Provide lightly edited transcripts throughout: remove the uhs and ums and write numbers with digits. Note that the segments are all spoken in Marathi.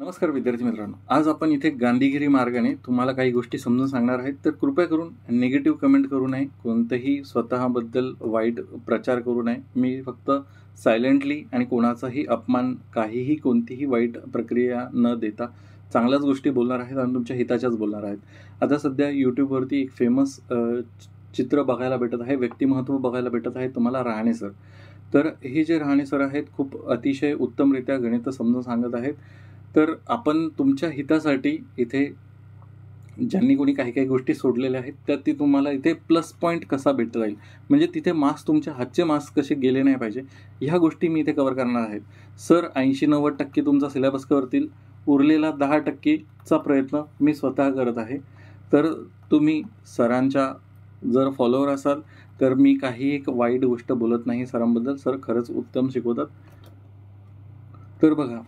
नमस्कार विद्यार्थी मित्रांनो, आज आपण इथे गांधीगिरी मार्गाने तुम्हाला काही गोष्टी समजून सांगणार आहेत. तर कृपया करून निगेटिव्ह कमेंट करू नये, कोणतंही स्वतःबद्दल वाईट प्रचार करू नये. मी फक्त सायलेंटली आणि कोणाचाही अपमान, काहीही कोणतीही वाईट प्रक्रिया न देता चांगल्याच गोष्टी बोलणार आहेत आणि तुमच्या हिताच्याच बोलणार आहेत. आता सध्या यूट्यूबवरती एक फेमस चित्र बघायला भेटत आहे, व्यक्तिमत्व बघायला भेटत आहे तुम्हाला, रहाणे सर. तर हे जे रहाणे सर आहेत खूप अतिशय उत्तमरित्या गणित समजून सांगत आहेत. तर आपण तुमच्या हितासाठी इथे ज्यांनी कोणी काही काही गोष्टी सोडलेल्या आहेत तर ती तुम्हाला इथे प्लस पॉईंट कसा भेटता जाईल, म्हणजे तिथे मार्क्स तुमच्या हातचे मार्क्स कसे गेले नाही पाहिजे, ह्या गोष्टी मी इथे कव्हर करणार आहेत. सर 80-90% तुमचा सिलेबस करतील, उरलेला 10%चा प्रयत्न मी स्वतः करत आहे. तर तुम्ही सरांच्या जर फॉलोअर असाल तर मी काही एक वाईट गोष्ट बोलत नाही सरांबद्दल. सर खरंच उत्तम शिकवतात. तर बघा,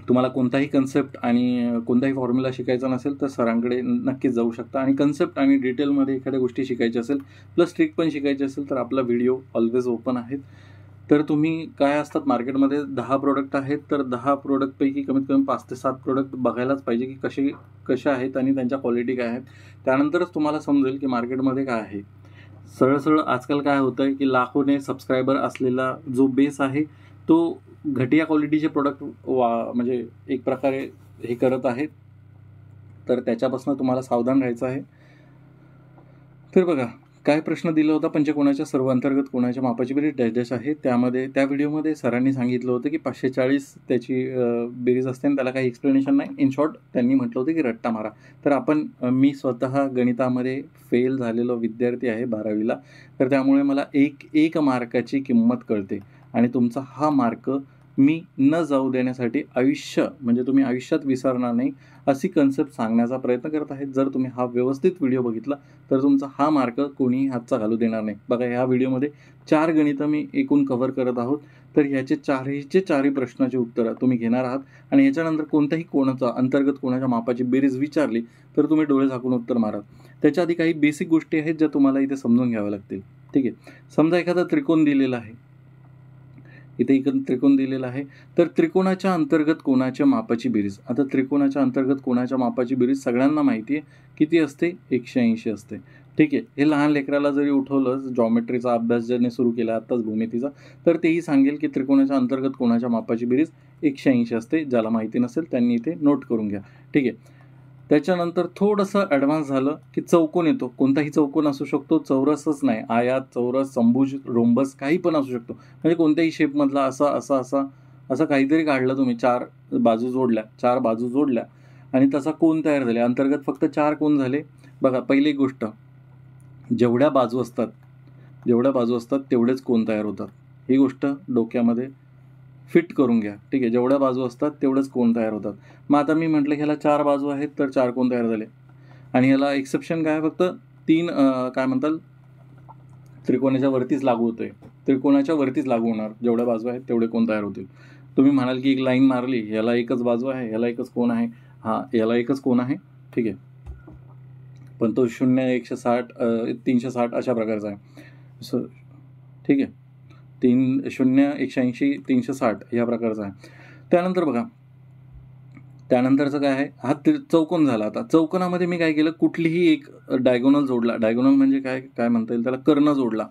तुम्हाला कोणताही कन्सेप्ट आणि कोणताही फॉर्म्युला शिकायचा नसेल तर सरांकडे नक्कीच जाऊ शकता. आणि कन्सेप्ट आणि डिटेलमध्ये एखाद्या गोष्टी शिकायच्या असेल प्लस ट्रिक पण शिकायची असेल तर आपला व्हिडिओ ऑलवेज ओपन आहेत. तर तुम्ही काय असतात, मार्केटमध्ये 10 प्रोडक्ट आहेत तर 10 प्रोडक्टपैकी कमीत कमी 5 ते 7 प्रोडक्ट बघायलाच पाहिजे की कशा आहेत आणि त्यांच्या क्वालिटी काय आहेत. त्यानंतरच तुम्हाला समजेल की मार्केटमध्ये काय आहे. सरळ आजकाल काय होतं आहे की लाखोने सबस्क्रायबर असलेला जो बेस आहे तो घटिया क्वालिटीचे प्रोडक्ट म्हणजे एक प्रकारे हे करत आहेत. तर त्याच्यापासून तुम्हाला सावधान राहायचं आहे. तर बघा, काय प्रश्न दिला होता, पंचकोनाच्या सर्व अंतर्गत कोणाच्या मापाची बेरीज डॅश डॅश आहे. त्या व्हिडिओमध्ये सरांनी सांगितलं होतं की 540 त्याची बेरीज असते आणि त्याला काही एक्सप्लेनेशन नाही. इन शॉर्ट त्यांनी म्हटलं होतं की रट्टा मारा. तर मी स्वतः गणितामध्ये फेल झालेलो विद्यार्थी आहे 12वीला. तर त्यामुळे मला एक मार्काची किंमत कळते आणि तुमचा हा मार्क मी न जाऊ देण्यासाठी म्हणजे तुम्ही आयुष्यात विसरणार नाही अशी कन्सेप्ट सांगण्याचा प्रयत्न करत आहेत. जर तुम्ही हा व्यवस्थित व्हिडिओ बघितला तर तुमचा हा मार्क कोणीही हातचा घालू देणार नाही. बघा, ह्या व्हिडिओमध्ये 4 गणितं मी एकूण कव्हर करत आहोत. तर ह्याचे चारही प्रश्नाची उत्तरं तुम्ही घेणार आहात आणि ह्याच्यानंतर कोणत्याही कोणाचा अंतर्गत कोणाच्या मापाची बेरीज विचारली तर तुम्ही डोळे झाकून उत्तर मारा. त्याच्या आधी काही बेसिक गोष्टी आहेत ज्या तुम्हाला इथे समजून घ्याव्या लागतील. ठीक आहे. समजा एखादा त्रिकोण दिलेला आहे, इथे एक त्रिकोण दिलेला आहे. तर त्रिकोणाच्या अंतर्गत कोणाच्या मापाची बेरीज. आता त्रिकोणाच्या अंतर्गत कोणाच्या मापाची बेरीज सगळ्यांना माहिती आहे किती असते, 180 असते. ठीक आहे. हे लहान लेकराला जरी उठवलं, जॉमेट्रीचा अभ्यास ज्याने सुरू केला आत्ताच भूमितीचा, तर तेही सांगेल की त्रिकोणाच्या अंतर्गत कोणाच्या मापाची बेरीज 180 असते. ज्याला माहिती नसेल त्यांनी इथे नोट करून घ्या. ठीक आहे. त्याच्यानंतर थोडंसं ॲडव्हान्स झालं की चौकोन येतो. कोणताही चौकोन असू शकतो, चौरसच नाही, आयात, चौरस, समभुज, रोम्बस काही पण असू शकतो. म्हणजे कोणत्याही शेपमधला असं काहीतरी काढलं तुम्ही, 4 बाजू जोडल्या आणि तसा कोन तयार झाले. अंतर्गत फक्त 4 कोन झाले. बघा, पहिली गोष्ट, जेवढ्या बाजू असतात तेवढेच कोन तयार होतात. ही गोष्ट डोक्यामध्ये फिट करून घ्या. ठीक आहे. जेवढ्या बाजू असतात तेवढेच कोन तयार होतात. मग आता मी म्हटलं ह्याला 4 बाजू आहेत तर 4 कोन तयार झाले. आणि ह्याला एक्सेप्शन काय, फक्त 3 काय म्हणतात, त्रिकोणाच्या वरतीच लागू होतंय. त्रिकोणाच्या वरतीच लागू होणार. जेवढ्या बाजू आहेत तेवढे कोन तयार होतील. तुम्ही म्हणाल की एक लाईन मारली, ह्याला एकच बाजू आहे, ह्याला एकच कोन आहे. हां, याला एकच कोन आहे. ठीक आहे. पण तो 0, 160, 360 अशा प्रकारचा आहे. ठीक आहे. 0, 180, 360 ह्या प्रकारचा आहे. त्यानंतर बघा, त्यानंतरचं काय आहे, हा चौकोन झाला. आता चौकोनामध्ये मी काय केलं, कुठलीही एक डायगोनल जोडला. डायगोनल म्हणजे काय म्हणता येईल त्याला, कर्ण जोडला.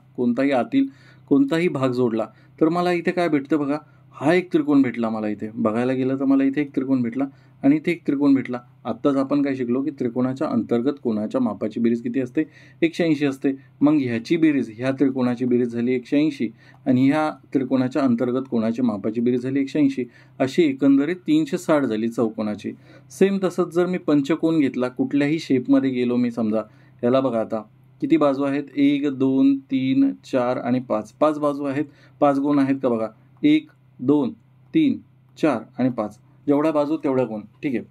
कोणताही भाग जोडला तर मला इथे काय भेटतं बघा, हा एक त्रिकोण भेटला. मला इथे बघायला गेलं तर मला इथे एक त्रिकोण भेटला आणि इथे एक त्रिकोण भेटला. आत्ताच आपण काय शिकलो की त्रिकोणाच्या अंतर्गत कोणाच्या मापाची बेरीज किती असते, 180 असते. मग ह्याची बेरीज, ह्या त्रिकोणाची बेरीज झाली 180 आणि ह्या त्रिकोणाच्या अंतर्गत कोणाची मापाची बेरीज झाली 180. अशी एकंदरीत 360 झाली चौकोनाची. सेम तसंच जर मी पंचकोन घेतला, कुठल्याही शेपमध्ये गेलो मी, समजा याला बघा, आता किती बाजू आहेत, 1, 2, 3, 4 आणि 5. 5 बाजू आहेत. 5 कोन आहेत का बघा, 1, 2, 3, 4 आणि 5. जेवढ्या बाजू तेवढ्या कोन. ठीक आहे.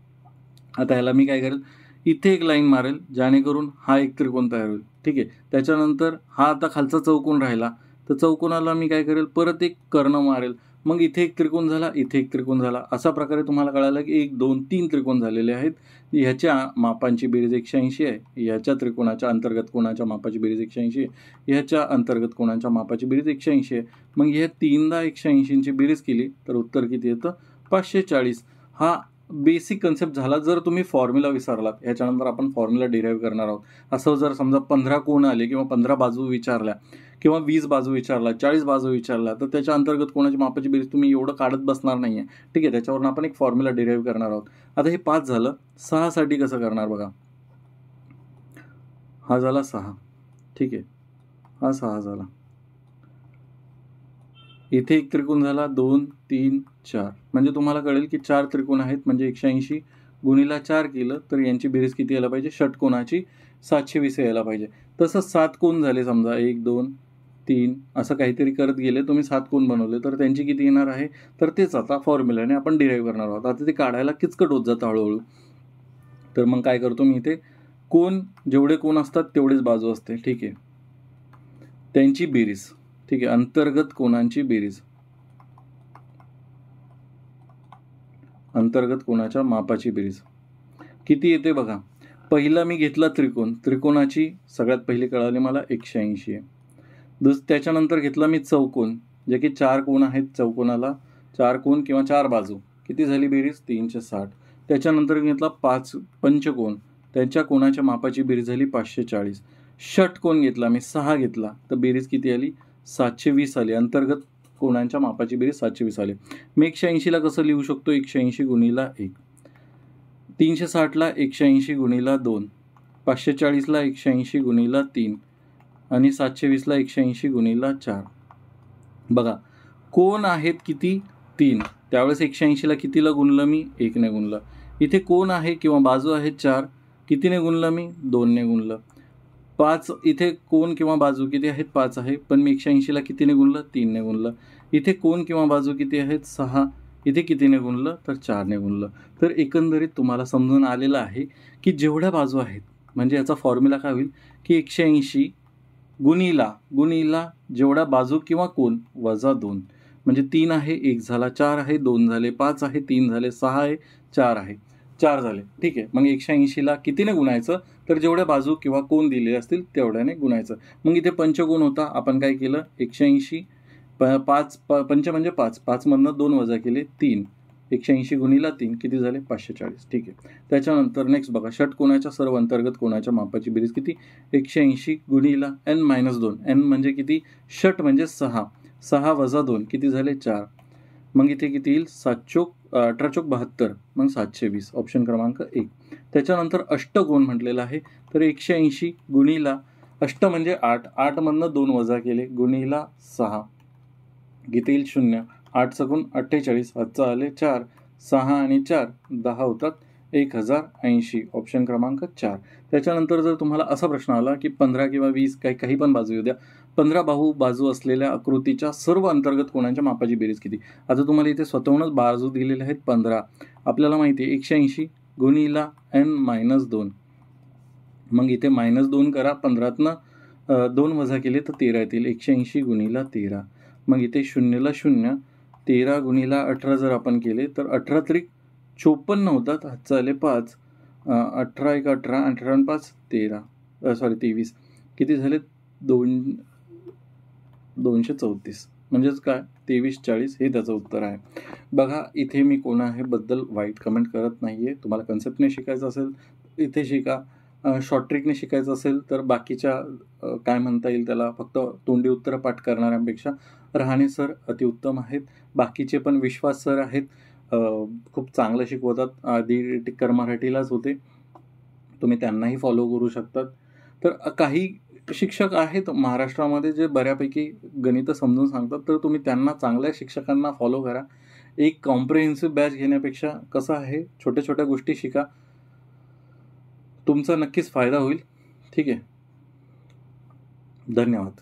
आता ह्याला मी काय करेल, इथे एक लाईन मारेल जेणेकरून हा एक त्रिकोण तयार होईल. ठीक आहे. त्याच्यानंतर हा आता खालचा चौकोन राहिला तर चौकोनाला मी काय करेल, परत एक कर्ण मारेल. मग इथे एक त्रिकोण झाला, इथे एक त्रिकोण झाला. अशा प्रकारे तुम्हाला कळालं की 1, 2, 3 त्रिकोण झालेले आहेत. ह्याच्या मापांची बेरीज 180 आहे. ह्याच्या त्रिकोणाच्या अंतर्गत कोणाच्या मापाची बेरीज 180 आहे. ह्याच्या अंतर्गत कोणाच्या मापाची बेरीज 180 आहे. मग ह्या 3दा 180ची बेरीज केली तर उत्तर किती येतं, 540. हा बेसिक कन्सेप्ट झाला. जर तुम्ही फॉर्म्युला विसरलात, ह्याच्यानंतर आपण फॉर्म्युला डिराईव्ह करणार आहोत. असं जर समजा 15 कोण आले किंवा 15 बाजू विचारल्या किंवा 20 बाजू विचारला, 40 बाजू विचारला, तर त्याच्या अंतर्गत कोणाची मापाची बेरीज तुम्ही एवढं काढत बसणार नाही आहे. ठीक आहे, त्याच्यावरून आपण एक फॉर्म्युला डिराईव्ह करणार आहोत. आता हे 5 झालं. 6 साठी कसं करणार बघा. हा झाला 6. ठीक आहे, हा 6 झाला. इथे एक त्रिकोण झाला, 2, 3, 4. म्हणजे तुम्हाला कळेल की 4 त्रिकोण आहेत, म्हणजे 180 गुणिला 4 केलं तर यांची बेरीज किती यायला पाहिजे, षटकोनाची 720 यायला पाहिजे. तसं 7 कोण झाले समजा, 1, 2, 3 असं काहीतरी करत गेले तुम्ही, 7 कोण बनवले, तर त्यांची किती येणार आहे, तर तेच आता फॉर्म्युलाने आपण डिराईव्ह करणार आहोत. आता ते काढायला किचकट होत जातं हळूहळू. तर मग काय करतो मी इथे, कोण जेवढे कोण असतात तेवढेच बाजू असते. ठीक आहे, त्यांची बेरीज. ठीक आहे, अंतर्गत कोणांची बेरीज, अंतर्गत कोणाच्या मापाची बेरीज किती येते बघा. पहिला मी घेतला त्रिकोण, त्रिकोणाची सगळ्यात पहिली कळाली मला 180 आहे. त्याच्यानंतर घेतला मी चौकोन, जे की 4 कोण आहेत, चौकोनाला 4 कोण किंवा 4 बाजू, किती झाली बेरीज 360. त्याच्यानंतर घेतला 5 पंचकोन, त्यांच्या कोणाच्या मापाची बेरीज झाली 540. षटकोन घेतला मी 6 घेतला, तर बेरीज किती आली 720 आली. अंतर्गत कोणांच्या मापाची बेरीज 720 आली. मी 180ला कसं लिहू शकतो, 180 गुणिला 1, 360ला 180 गुणिला 2, 540ला 180 गुणिला 3 आणि 720ला 180 गुणिला 4. बघा कोण आहेत किती 3, त्यावेळेस 180ला कितीला गुणलं मी, 1ने गुणलं. इथे कोण आहे किंवा बाजू आहे 4, कितीने गुणलं मी, 2ने गुणलं. 5 इथे कोण किंवा बाजू किती आहेत, 5 आहे, पण मी 180ला कितीने गुणलं, 3ने गुणलं. इथे कोण किंवा बाजू किती आहेत, 6, इथे कितीने गुणलं, तर 4ने गुणलं. तर एकंदरीत तुम्हाला समजून आलेलं आहे की जेवढ्या बाजू आहेत, म्हणजे याचा फॉर्म्युला काय होईल की 180 गुणिला जेवढ्या बाजू किंवा कोण वजा 2, म्हणजे 3 आहे, 1 झाला, 4 आहे, 2 झाले, 5 आहे, 3 झाले, 6 आहे, 4 आहे, 4 झाले. ठीक आहे, मग 180ला कितीने गुणायचं, तर जेवढ्या बाजू किंवा कोण दिले असतील तेवढ्याने गुणायचं. मग इथे पंचकोन होता, आपण काय केलं, 180 5 पंच म्हणजे 5, 5 मधनं 2 वजा केले 3, 180 गुणिला 3 किती झाले 540. ठीक आहे, त्याच्यानंतर नेक्स्ट बघा, षटकोनाच्या सर्व अंतर्गत कोणाच्या मापाची बेरीज किती, 180 गुणिला n-2, n म्हणजे किती, षट म्हणजे 6, 6 वजा 2 किती झाले 4. मग इथे किती येईल, 7 चोक 18 चोक 72, मग 720, ऑप्शन क्रमांक 1. त्याच्यानंतर अष्टकोन म्हटलेला आहे, तर 180 गुणिला अष्ट म्हणजे 8, 8 मधनं 2 वजा केले गुणिला 6 किती येईल 0, 8 सकून 48, हातचा आले 4, 6 आणि 4 10 होतात 1080, ऑप्शन क्रमांक 4. त्याच्यानंतर जर तुम्हाला असा प्रश्न आला की 15 किंवा 20 काही पण बाजू येऊ द्या, 15 बाजू असलेल्या आकृतीच्या सर्व अंतर्गत कोणाच्या मापाची बेरीज किती. आता तुम्हाला इथे स्वतःहूनच बाजू दिलेल्या आहेत 15. आपल्याला माहिती आहे 180 गुणिला n-2, मग इथे -2 करा, 15तनं 2 वजा केले तर 13 येतील, 180 गुणिला 13. मग इथे 0ला 0, 13 गुणिला 18 जर आपण केले तर 18 त्रिक 54 होतात, हातचा आले 5, 18 1 18, 18 आणि 5 13, 23, किती झाले 234, म्हणजेच काय 2340 हे त्याचं उत्तर आहे. बघा इथे मी कोण आहे बद्दल वाईट कमेंट करत नाही आहे. तुम्हाला कन्सेप्टने शिकायचं असेल इथे शिका, शॉर्ट ट्रिकने शिकायचं असेल तर बाकीच्या काय म्हणता येईल त्याला, फक्त तोंडी उत्तरं पाठ करणाऱ्यांपेक्षा रहाणे सर अतिउत्तम आहेत. बाकीचे पण विश्वास सर आहेत, खूप चांगलं शिकवतात, आधी टिक्कर मराठीलाच होते, तुम्ही त्यांनाही फॉलो करू शकतात. तर काही शिक्षक आहेत महाराष्ट्रामध्ये जे बऱ्यापैकी गणितं समजून सांगतात, तर तुम्ही त्यांना, चांगल्या शिक्षकांना फॉलो करा. एक कॉम्प्रिहेन्सिव्ह बॅच घेण्यापेक्षा कसं आहे, छोट्या छोट्या गोष्टी शिका, तुमचा नक्कीच फायदा होईल. ठीक आहे, धन्यवाद.